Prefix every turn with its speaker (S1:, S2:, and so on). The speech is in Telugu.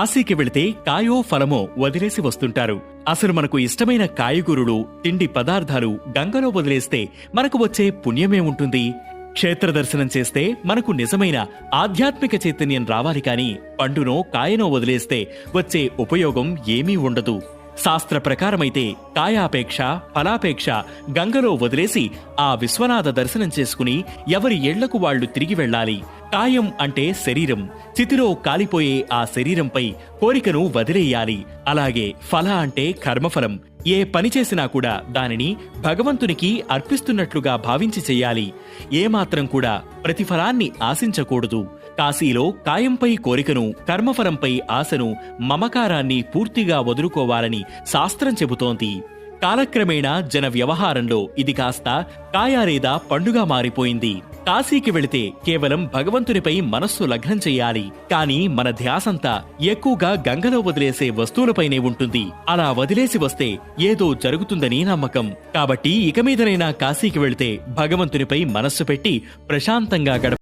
S1: కాశీకి వెళితే కాయో ఫలమో వదిలేసి వస్తుంటారు. అసలు మనకు ఇష్టమైన కాయగూరలు, తిండి పదార్థాలు గంగలో వదిలేస్తే మనకు వచ్చే పుణ్యమే ఉంటుంది? క్షేత్ర దర్శనం చేస్తే మనకు నిజమైన ఆధ్యాత్మిక చైతన్యం రావాలి కాని పండునో కాయనో వదిలేస్తే వచ్చే ఉపయోగం ఏమీ ఉండదు. శాస్త్ర ప్రకారమైతే కాయాపేక్ష ఫలాపేక్ష గంగలో వదిలేసి ఆ విశ్వనాథ దర్శనం చేసుకుని ఎవరి ఇళ్లకు వాళ్లు తిరిగి వెళ్లాలి. కాయం అంటే శరీరం, చితిలో కాలిపోయే ఆ శరీరంపై కోరికను వదిలేయాలి. అలాగే ఫల అంటే కర్మఫలం. ఏ పని చేసినా కూడా దానిని భగవంతునికి అర్పిస్తున్నట్లుగా భావించి చెయ్యాలి. ఏమాత్రం కూడా ప్రతిఫలాన్ని ఆశించకూడదు. కాశీలో కాయంపై కోరికను, కర్మఫలంపై ఆశను, మమకారాన్ని పూర్తిగా వదులుకోవాలని శాస్త్రం చెబుతోంది. కాలక్రమేణా జన వ్యవహారంలో ఇది కాస్త కాయ లేదా పండుగా మారిపోయింది. కాశీకి వెళితే కేవలం భగవంతునిపై మనస్సు లగ్నం చెయ్యాలి. కానీ మన ధ్యాసంతా ఎక్కువగా గంగలో వదిలేసే వస్తువులపైనే ఉంటుంది. అలా వదిలేసి వస్తే ఏదో జరుగుతుందని నమ్మకం. కాబట్టి ఇక మీదనైనా కాశీకి వెళితే భగవంతునిపై మనస్సు పెట్టి ప్రశాంతంగా గడప